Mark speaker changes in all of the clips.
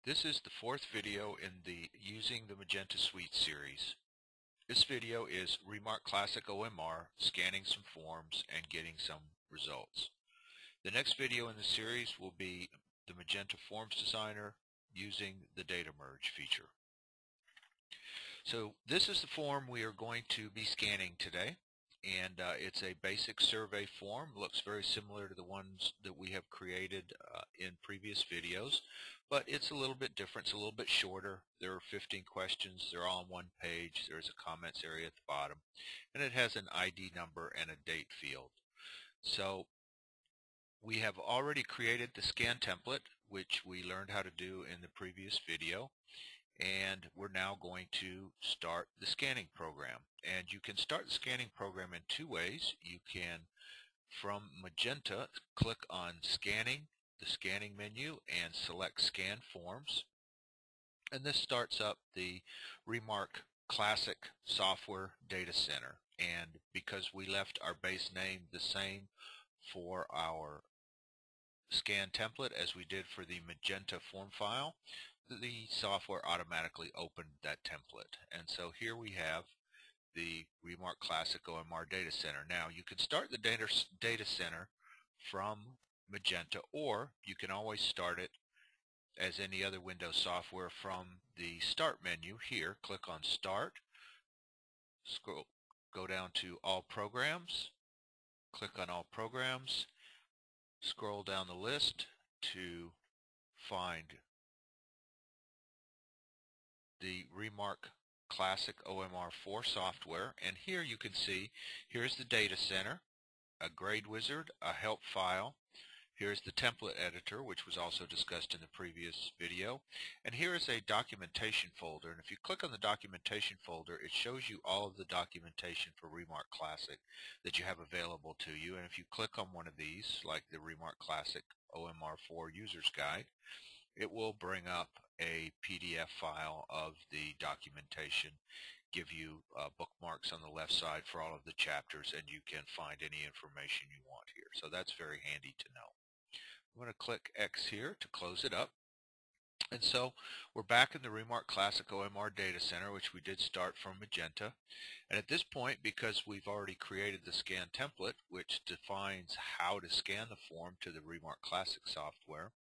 Speaker 1: This is the fourth video in the Using the Magenta Suite series. This video is Remark Classic OMR, scanning some forms and getting some results. The next video in the series will be the Magenta Forms Designer using the data merge feature. So this is the form we are going to be scanning today, and it's a basic survey form. Looks very similar to the ones that we have created in previous videos, but it's a little bit different. It's a little bit shorter. There are 15 questions. They're all on one page. There's a comments area at the bottom, and it has an ID number and a date field. So we have already created the scan template, which we learned how to do in the previous video, and we're now going to start the scanning program. And you can start the scanning program in two ways. You can, from Magenta, click on Scanning, the scanning menu, and select Scan Forms. And this starts up the Remark Classic Software Data Center. And because we left our base name the same for our scan template as we did for the Magenta form file, the software automatically opened that template. And so here we have the Remark Classic OMR Data Center. Now you can start the data center from Magenta, or you can always start it as any other Windows software from the Start menu here. Click on Start, go down to All Programs, click on All Programs, scroll down the list to find the Remark Classic OMR 4 software, and here you can see here's the data center, a grade wizard, a help file. Here's the template editor, which was also discussed in the previous video, and here is a documentation folder. And if you click on the documentation folder, it shows you all of the documentation for Remark Classic that you have available to you. And if you click on one of these, like the Remark Classic OMR 4 User's Guide, it will bring up a PDF file of the documentation, give you bookmarks on the left side for all of the chapters, and you can find any information you want here. So that's very handy to know. I'm going to click X here to close it up. And so we're back in the Remark Classic OMR Data Center, which we did start from Magenta. And at this point, because we've already created the scan template, which defines how to scan the form to the Remark Classic software,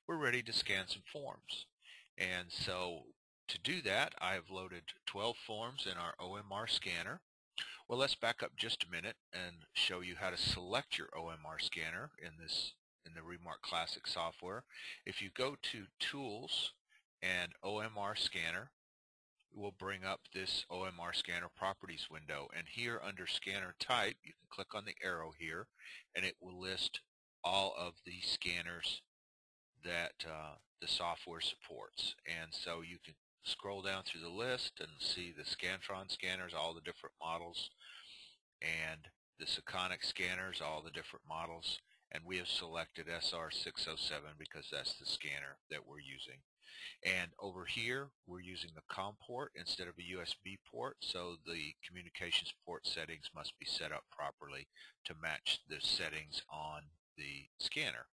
Speaker 1: we're ready to scan some forms. And so to do that, I have loaded 12 forms in our OMR scanner. Well, let's back up just a minute and show you how to select your OMR scanner in the Remark Classic software. If you go to Tools and OMR Scanner, it will bring up this OMR Scanner Properties window. And here under Scanner Type, you can click on the arrow here, and it will list all of the scanners that the software supports. And so you can scroll down through the list and see the Scantron scanners, all the different models, and the Saconic scanners, all the different models. And we have selected SR607 because that's the scanner that we're using. And over here, we're using a COM port instead of a USB port, so the communications port settings must be set up properly to match the settings on the scanner.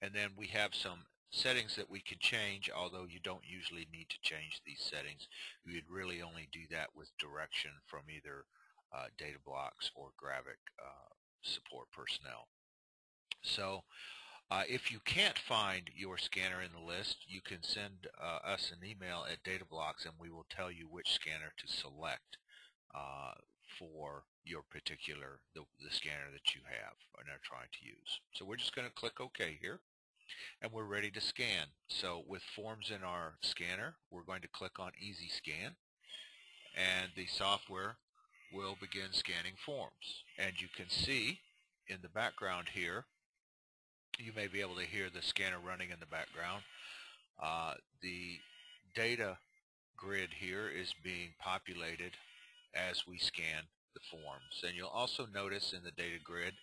Speaker 1: And then we have some settings that we can change, although you don't usually need to change these settings. You would really only do that with direction from either data blocks or Gravic support personnel. So if you can't find your scanner in the list, you can send us an email at DataBlocks, and we will tell you which scanner to select for your particular, the scanner that you have and are trying to use. So we're just going to click OK here, and we're ready to scan. So with forms in our scanner, we're going to click on Easy Scan, and the software will begin scanning forms. And you can see in the background here, you may be able to hear the scanner running in the background. The data grid here is being populated as we scan the forms. And you'll also notice in the data grid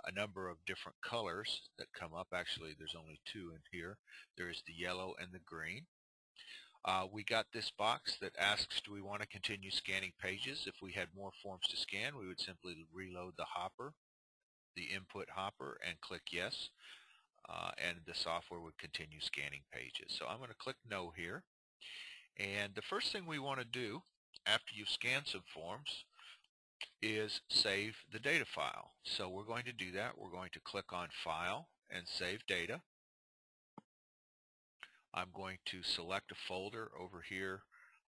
Speaker 1: a number of different colors that come up. Actually, there's only two in here. There's the yellow and the green. We got this box that asks, do we want to continue scanning pages? If we had more forms to scan, we would simply reload the hopper, the input hopper, and click yes. and the software would continue scanning pages. So I'm going to click No here. And the first thing we want to do after you've scanned some forms is save the data file. So we're going to do that. We're going to click on File and Save Data. I'm going to select a folder over here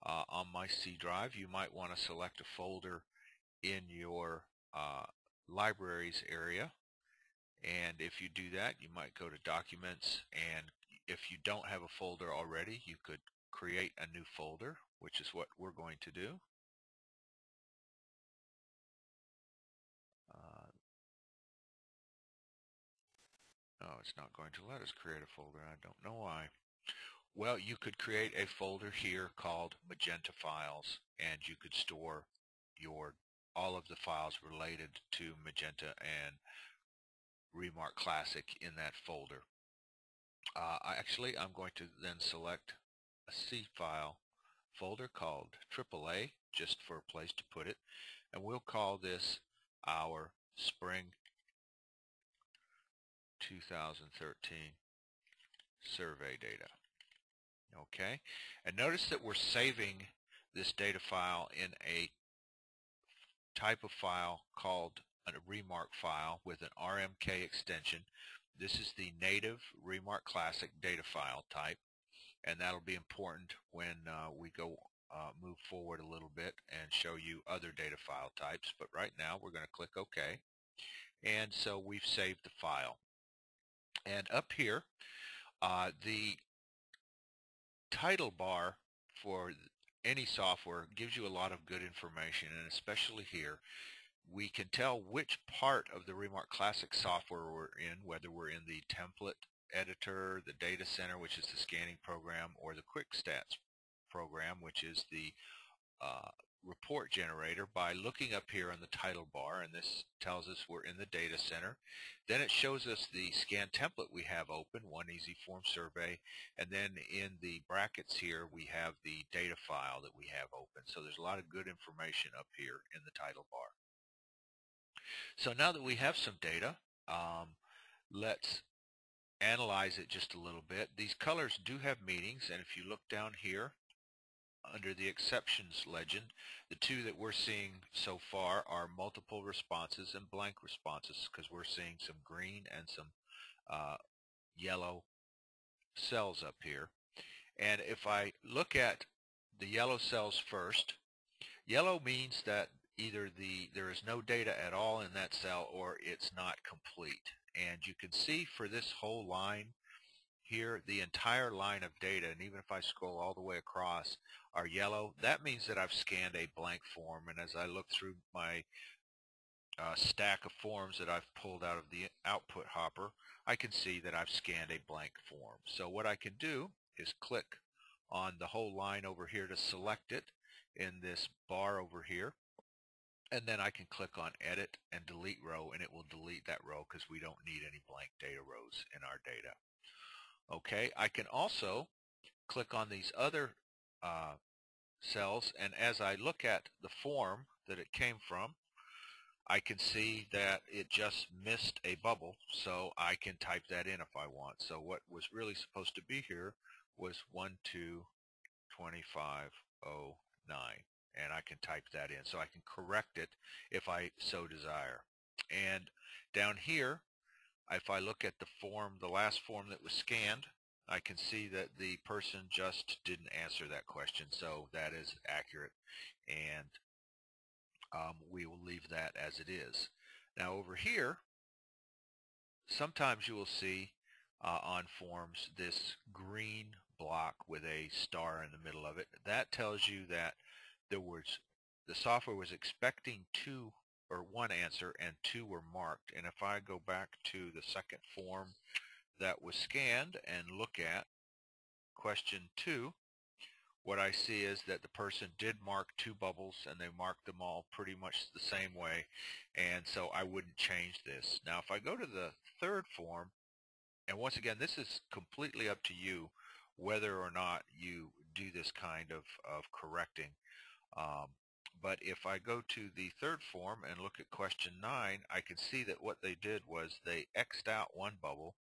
Speaker 1: on my C drive. You might want to select a folder in your libraries area. And if you do that, you might go to Documents, and if you don't have a folder already, you could create a new folder, which is what we're going to do. Oh, it's not going to let us create a folder. I don't know why. Well, you could create a folder here called Magenta Files, and you could store all of the files related to Magenta and Remark Classic in that folder. I'm going to then select a C file folder called AAA, just for a place to put it, and we'll call this our Spring 2013 survey data. Okay, and notice that we're saving this data file in a type of file called a Remark file with an RMK extension. This is the native Remark Classic data file type, and that'll be important when we go move forward a little bit and show you other data file types. But right now we're going to click OK, and so we've saved the file. And up here, the title bar for any software gives you a lot of good information, and especially here we can tell which part of the Remark Classic software we're in, whether we're in the template editor, the data center, which is the scanning program, or the quick stats program, which is the report generator, by looking up here on the title bar, and this tells us we're in the data center. Then it shows us the scan template we have open, One Easy Form Survey, and then in the brackets here we have the data file that we have open. So there's a lot of good information up here in the title bar. So now that we have some data, let's analyze it just a little bit. These colors do have meanings, and if you look down here under the exceptions legend, the two that we're seeing so far are multiple responses and blank responses, because we're seeing some green and some yellow cells up here. And if I look at the yellow cells first, yellow means that either there is no data at all in that cell or it's not complete. And you can see for this whole line here, the entire line of data, and even if I scroll all the way across, are yellow. That means that I've scanned a blank form, and as I look through my stack of forms that I've pulled out of the output hopper, I can see that I've scanned a blank form. So what I can do is click on the whole line over here to select it in this bar over here, and then I can click on Edit and Delete Row, and it will delete that row because we don't need any blank data rows in our data. Okay, I can also click on these other cells, and as I look at the form that it came from, I can see that it just missed a bubble, so I can type that in if I want. So what was really supposed to be here was 122509, and I can type that in. So I can correct it if I so desire. And down here, if I look at the form, the last form that was scanned, I can see that the person just didn't answer that question, so that is accurate, and we will leave that as it is. Now over here, sometimes you will see on forms this green block with a star in the middle of it. That tells you that the software was expecting one answer and two were marked. And if I go back to the second form that was scanned and look at question 2, what I see is that the person did mark 2 bubbles, and they marked them all pretty much the same way, and so I wouldn't change this. Now if I go to the third form, and once again this is completely up to you whether or not you do this kind of correcting, but if I go to the third form and look at question 9, I can see that what they did was they X'd out one bubble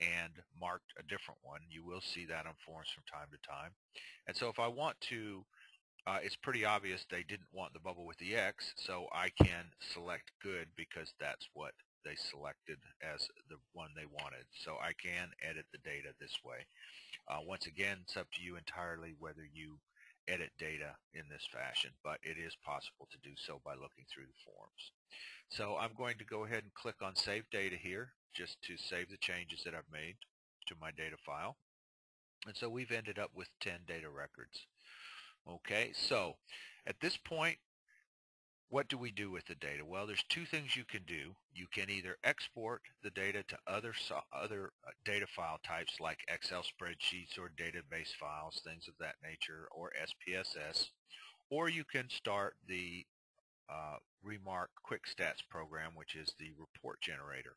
Speaker 1: and marked a different one. You will see that on forms from time to time. And so if I want to, it's pretty obvious they didn't want the bubble with the X, so I can select good because that's what they selected as the one they wanted. So I can edit the data this way. Once again, it's up to you entirely whether you edit data in this fashion, but it is possible to do so by looking through the forms. So I'm going to go ahead and click on Save Data here just to save the changes that I've made to my data file. And so we've ended up with 10 data records. Okay, so at this point, what do we do with the data? Well, there's two things you can do. You can either export the data to other data file types like Excel spreadsheets or database files, things of that nature, or SPSS, or you can start the Remark Quick Stats program, which is the report generator.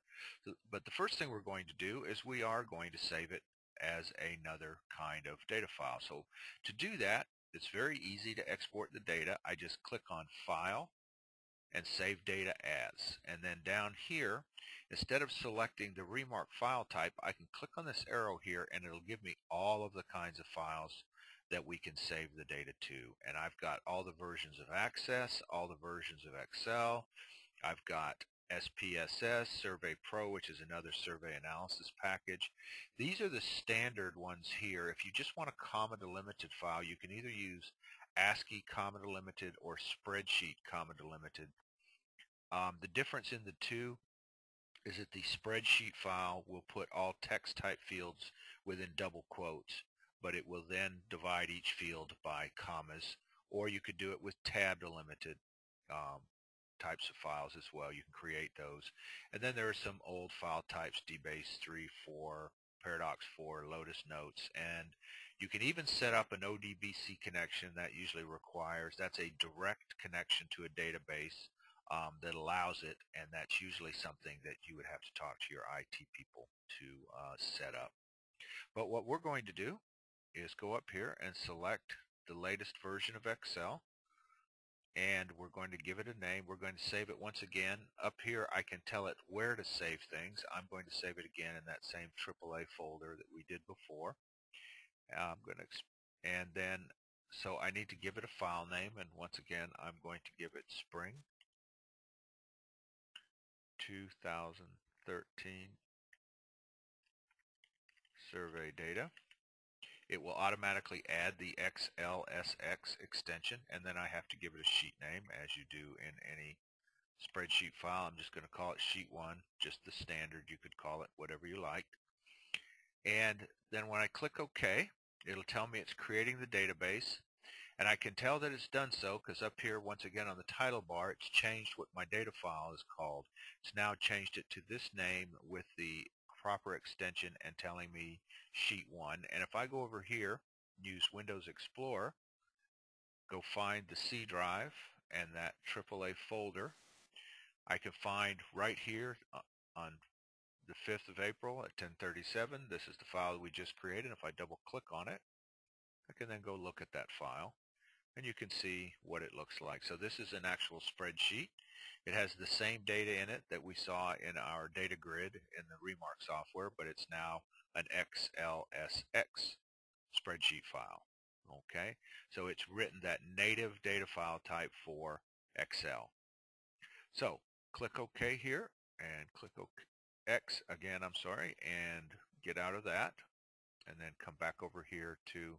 Speaker 1: But the first thing we're going to do is we are going to save it as another kind of data file. So to do that, it's very easy to export the data. I just click on File and Save Data As. And then down here, instead of selecting the Remark file type, I can click on this arrow here and it'll give me all of the kinds of files that we can save the data to. And I've got all the versions of Access, all the versions of Excel. I've got SPSS, Survey Pro, which is another survey analysis package. These are the standard ones here. If you just want a comma delimited file, you can either use ASCII comma delimited or spreadsheet comma delimited. The difference in the two is that the spreadsheet file will put all text type fields within double quotes, but it will then divide each field by commas, or you could do it with tab delimited types of files as well. You can create those. And then there are some old file types, DBase 3, 4, Paradox 4, Lotus Notes, and you can even set up an ODBC connection that usually requires, that's a direct connection to a database that allows it, and that's usually something that you would have to talk to your IT people to set up. But what we're going to do is go up here and select the latest version of Excel, and we're going to give it a name. We're going to save it once again. Up here I can tell it where to save things. I'm going to save it again in that same AAA folder that we did before. And then, so I need to give it a file name, and once again I'm going to give it Spring 2013 survey data. It will automatically add the XLSX extension, and then I have to give it a sheet name as you do in any spreadsheet file. I'm just going to call it sheet 1, just the standard. You could call it whatever you like. And then when I click OK, it'll tell me it's creating the database. And I can tell that it's done so because up here, once again, on the title bar, it's changed what my data file is called. It's now changed it to this name with the proper extension and telling me Sheet 1. And if I go over here, use Windows Explorer, go find the C drive and that AAA folder, I can find right here on the 5th of April at 10:37, this is the file we just created. If I double click on it, I can then go look at that file, and you can see what it looks like. So this is an actual spreadsheet. It has the same data in it that we saw in our data grid in the Remark software, but it's now an XLSX spreadsheet file. Okay, so it's written that native data file type for Excel. So click OK here and click OK. X again, I'm sorry, and get out of that, and then come back over here to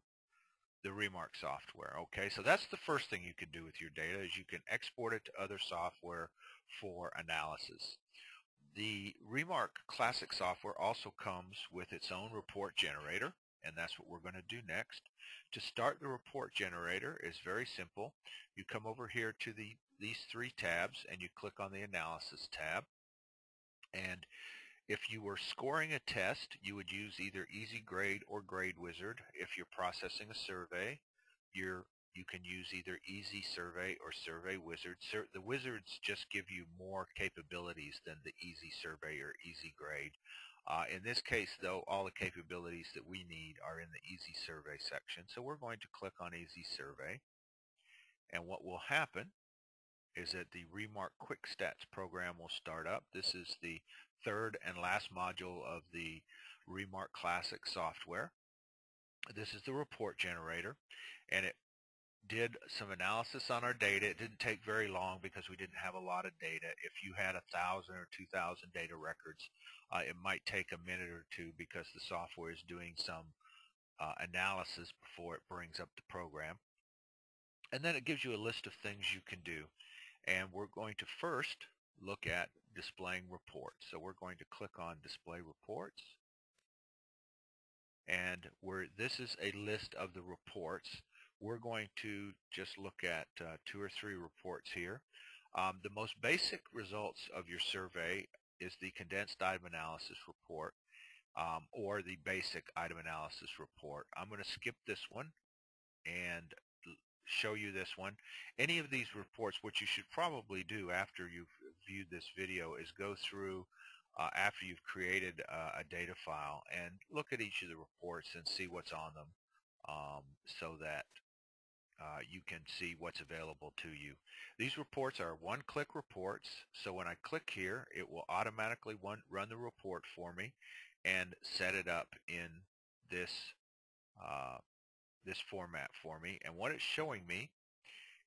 Speaker 1: the Remark software. Okay, so that's the first thing you can do with your data, is you can export it to other software for analysis. The Remark Classic software also comes with its own report generator, and that's what we're going to do next. To start the report generator is very simple. You come over here to these three tabs, and you click on the Analysis tab. And if you were scoring a test, you would use either Easy Grade or Grade Wizard. If you're processing a survey, you can use either Easy Survey or Survey Wizard. The wizards just give you more capabilities than the Easy Survey or Easy Grade. In this case, though, all the capabilities that we need are in the Easy Survey section. So we're going to click on Easy Survey. And what will happen is that the Remark Quick Stats program will start up. This is the third and last module of the Remark Classic software. This is the report generator, and it did some analysis on our data. It didn't take very long because we didn't have a lot of data. If you had 1,000 or 2,000 data records, it might take a minute or two because the software is doing some analysis before it brings up the program. And then it gives you a list of things you can do. And we're going to first look at displaying reports. So we're going to click on Display Reports. And this is a list of the reports. We're going to just look at 2 or 3 reports here. The most basic results of your survey is the condensed item analysis report, or the basic item analysis report. I'm going to skip this one and show you this one. Any of these reports, what you should probably do after you've viewed this video is go through after you've created a data file and look at each of the reports and see what's on them, so that you can see what's available to you. These reports are one-click reports, so when I click here, it will automatically run the report for me and set it up in this this format for me. And what it's showing me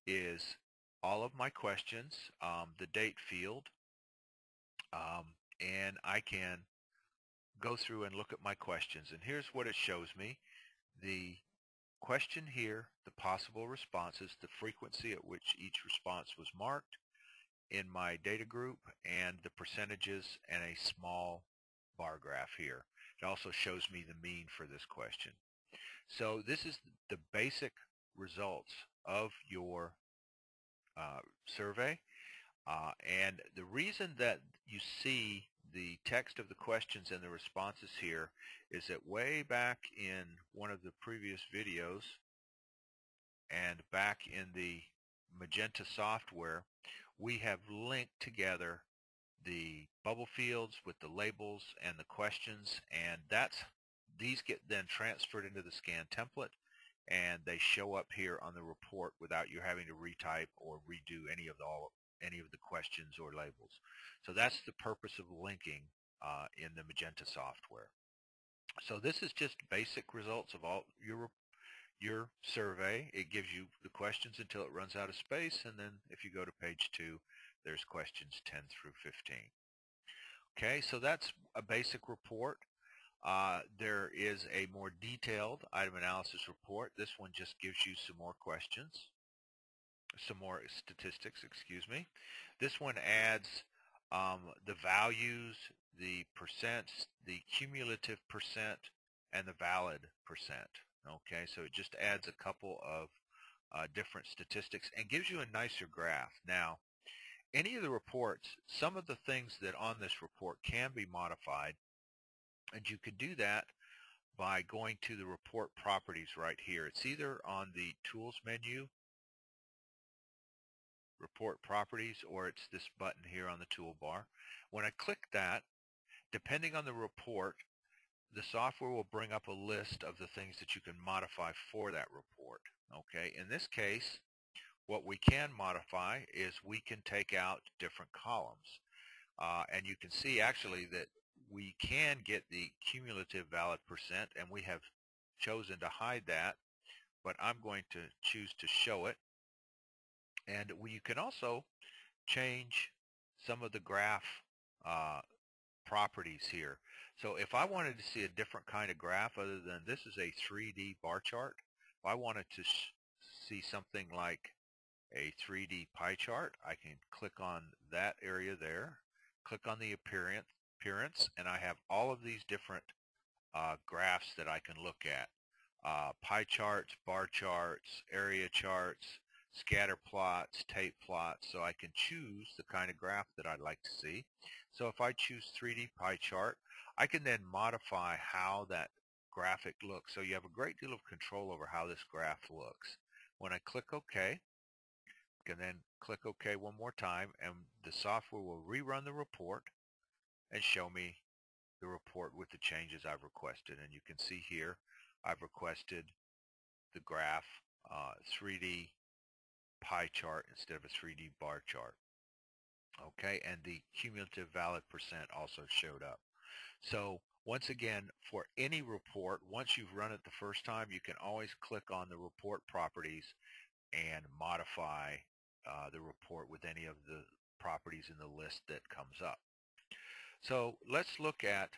Speaker 1: is all of my questions, the date field, and I can go through and look at my questions. And here's what it shows me: the question here, the possible responses, the frequency at which each response was marked in my data group, and the percentages, and a small bar graph here. It also shows me the mean for this question. So this is the basic results of your survey. And the reason that you see the text of the questions and the responses here is that way back in one of the previous videos and back in the Magenta software, we have linked together the bubble fields with the labels and the questions, and these get then transferred into the scan template, and they show up here on the report without you having to retype or redo any of the questions or labels. So that's the purpose of linking in the Magenta software. So this is just basic results of all your survey. It gives you the questions until it runs out of space, and then if you go to page 2, there's questions 10 through 15. Okay, so that's a basic report. There is a more detailed item analysis report. This one just gives you some more questions, some more statistics, excuse me. This one adds the values, the percents, the cumulative percent, and the valid percent. Okay, so it just adds a couple of different statistics and gives you a nicer graph. Now, any of the reports, some of the things that on this report can be modified, and you can do that by going to the report properties right here. It's either on the tools menu, report properties, or it's this button here on the toolbar. When I click that, depending on the report, the software will bring up a list of the things that you can modify for that report. Okay, in this case, what we can modify is we can take out different columns. And you can see actually that we can get the cumulative valid percent, and we have chosen to hide that, but I'm going to choose to show it. And you can also change some of the graph properties here. So if I wanted to see a different kind of graph other than this is a 3D bar chart, if I wanted to see something like a 3D pie chart, I can click on that area there, click on the appearance, and I have all of these different graphs that I can look at. Pie charts, bar charts, area charts, scatter plots, tape plots, so I can choose the kind of graph that I'd like to see. So if I choose 3D pie chart, I can then modify how that graphic looks. So you have a great deal of control over how this graph looks. When I click OK, I can then click OK one more time, and the software will rerun the report and show me the report with the changes I've requested. And you can see here I've requested the graph 3D pie chart instead of a 3D bar chart. Okay, and the cumulative valid percent also showed up. So once again, for any report, once you've run it the first time, you can always click on the report properties and modify the report with any of the properties in the list that comes up. So let's look at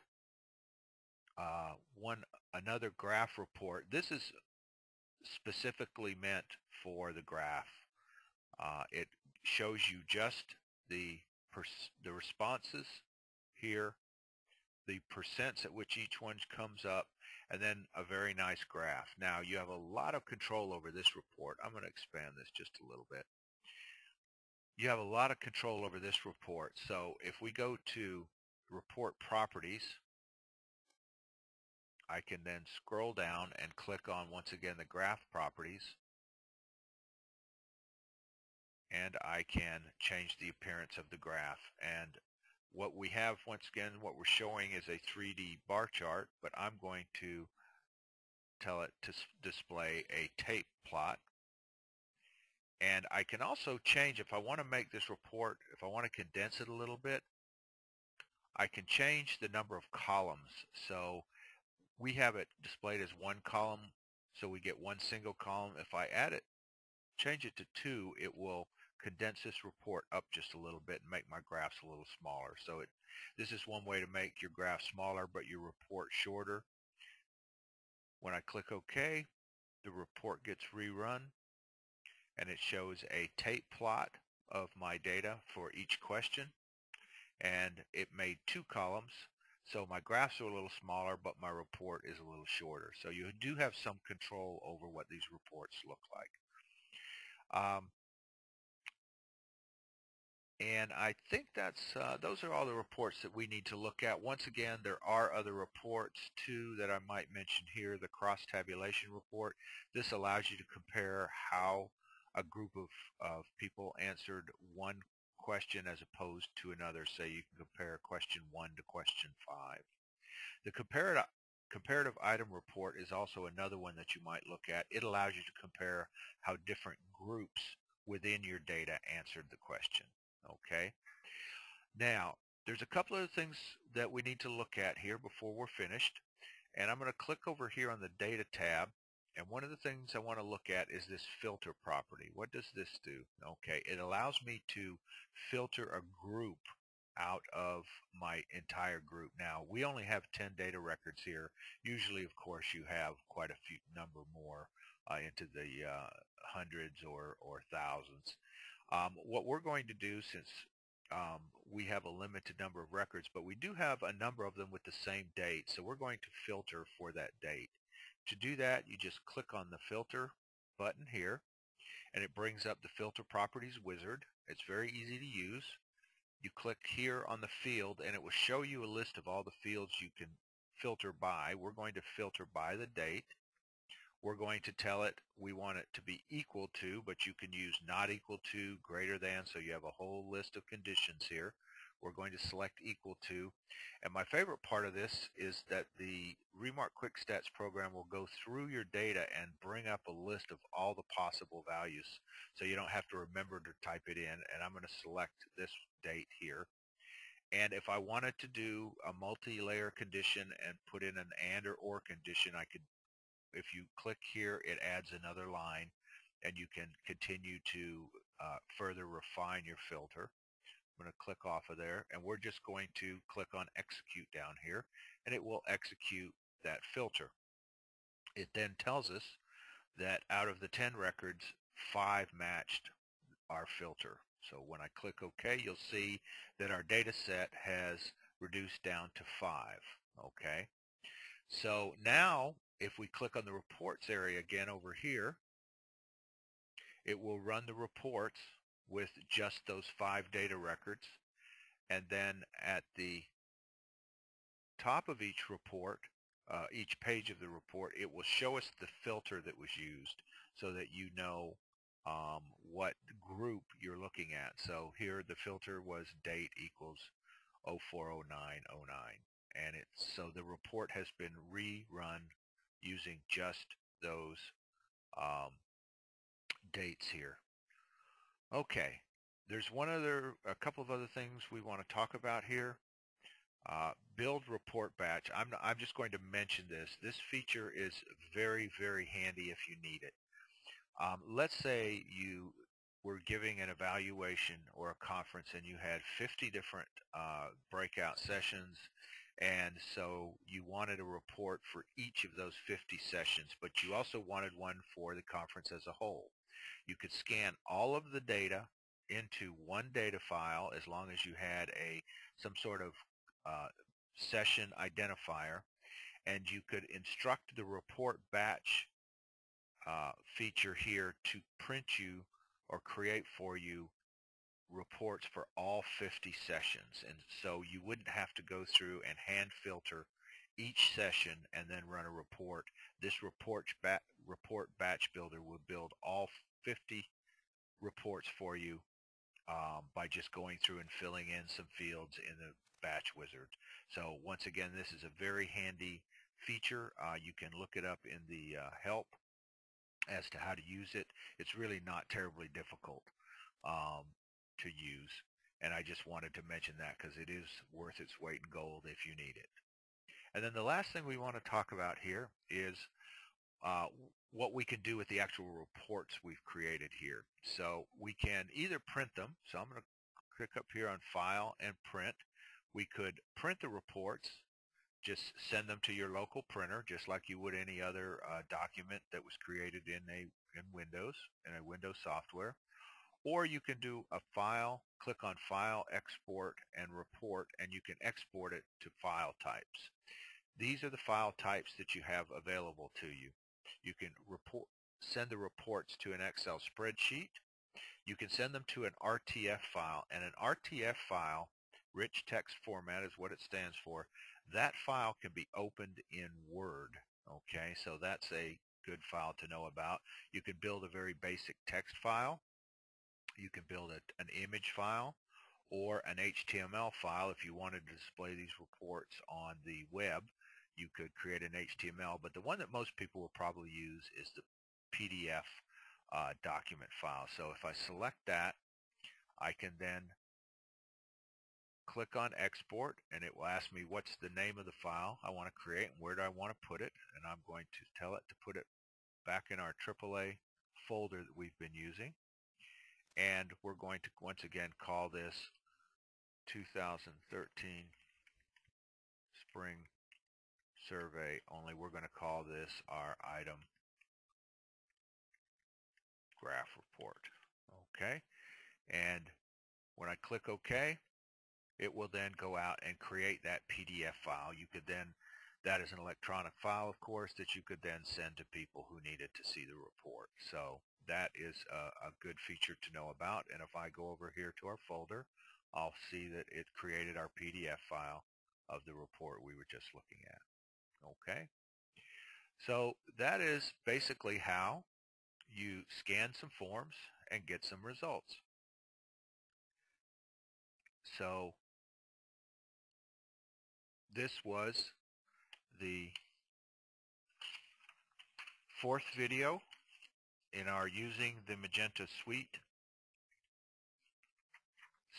Speaker 1: another graph report. This is specifically meant for the graph. It shows you just the responses here, the percents at which each one comes up, and then a very nice graph. Now you have a lot of control over this report. I'm going to expand this just a little bit. You have a lot of control over this report. So if we go to report properties, I can then scroll down and click on, once again, the graph properties, and I can change the appearance of the graph. And what we have, once again, what we're showing is a 3D bar chart, but I'm going to tell it to display a tape plot. And I can also change, if I want to make this report, if I want to condense it a little bit, I can change the number of columns. So we have it displayed as one column, so we get one single column. If I add it, change it to 2, it will condense this report up just a little bit and make my graphs a little smaller. So this is one way to make your graph smaller but your report shorter. When I click OK, the report gets rerun, and it shows a tape plot of my data for each question, and it made 2 columns. So my graphs are a little smaller, but my report is a little shorter. So you do have some control over what these reports look like. And I think those are all the reports that we need to look at. Once again, there are other reports too that I might mention here. The cross-tabulation report. This allows you to compare how a group of people answered one question as opposed to another. Say you can compare question 1 to question 5. The comparative item report is also another one that you might look at. It allows you to compare how different groups within your data answered the question. Okay. Now, there's a couple of things that we need to look at here before we're finished. And I'm going to click over here on the Data tab. And one of the things I want to look at is this filter property. What does this do? Okay, it allows me to filter a group out of my entire group. Now, we only have 10 data records here. Usually, of course, you have quite a few number more into the hundreds or thousands. What we're going to do, since we have a limited number of records, but we do have a number of them with the same date, so we're going to filter for that date. To do that, you just click on the filter button here, and it brings up the filter properties wizard. It's very easy to use. You click here on the field, and it will show you a list of all the fields you can filter by. We're going to filter by the date. We're going to tell it we want it to be equal to, but you can use not equal to, greater than, so you have a whole list of conditions here. We're going to select equal to. And my favorite part of this is that the Remark Quick Stats program will go through your data and bring up a list of all the possible values, so you don't have to remember to type it in. And I'm going to select this date here. And if I wanted to do a multi-layer condition and put in an and or condition, I could. If you click here, it adds another line, and you can continue to further refine your filter. I'm going to click off of there, and we're just going to click on execute down here, and it will execute that filter. It then tells us that out of the 10 records, 5 matched our filter. So when I click OK, you'll see that our data set has reduced down to 5. Okay. So now, if we click on the reports area again over here, it will run the reports with just those 5 data records. And then at the top of each report, each page of the report, it will show us the filter that was used so that you know what group you're looking at. So here the filter was date equals 040909. And so the report has been rerun using just those dates here. Okay, there's a couple of other things we want to talk about here. Build report batch. I'm just going to mention this. This feature is very, very handy if you need it. Let's say you were giving an evaluation or a conference and you had 50 different breakout sessions, and so you wanted a report for each of those 50 sessions, but you also wanted one for the conference as a whole. You could scan all of the data into one data file as long as you had some sort of session identifier, and you could instruct the report batch feature here to print you or create for you reports for all 50 sessions. And so you wouldn't have to go through and hand filter each session and then run a report. This report batch builder will build all 50 reports for you by just going through and filling in some fields in the batch wizard. So once again, this is a very handy feature. You can look it up in the help as to how to use it. It's really not terribly difficult to use, and I just wanted to mention that because it is worth its weight in gold if you need it. And then the last thing we want to talk about here is what we can do with the actual reports we've created here. So we can either print them. So I'm going to click up here on File and Print. We could print the reports, just send them to your local printer, just like you would any other document that was created in Windows, in a Windows software. Or you can do a file, click on File, Export, and Report, and you can export it to file types. These are the file types that you have available to you. You can send the reports to an Excel spreadsheet. You can send them to an RTF file, and an RTF file, rich text format is what it stands for. That file can be opened in Word. Okay, so that's a good file to know about. You can build a very basic text file. You can build an image file or an HTML file. If you wanted to display these reports on the web, you could create an HTML, but the one that most people will probably use is the PDF document file. So if I select that, I can then click on Export, and it will ask me what's the name of the file I want to create and where do I want to put it, and I'm going to tell it to put it back in our AAA folder that we've been using. And we're going to once again call this 2013 Spring Survey, only we're going to call this our item graph report. Okay, and when I click OK, it will then go out and create that PDF file. You could then, that is an electronic file, of course, that you could then send to people who needed to see the report. So that is a good feature to know about. And if I go over here to our folder, I'll see that it created our PDF file of the report we were just looking at. Okay, so that is basically how you scan some forms and get some results. So this was the fourth video in our Using the Magenta Suite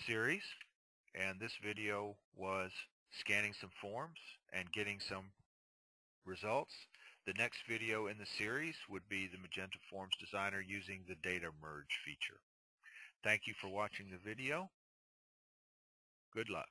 Speaker 1: series, and this video was scanning some forms and getting some results. The next video in the series would be the Magenta Forms Designer using the Data Merge feature. Thank you for watching the video. Good luck.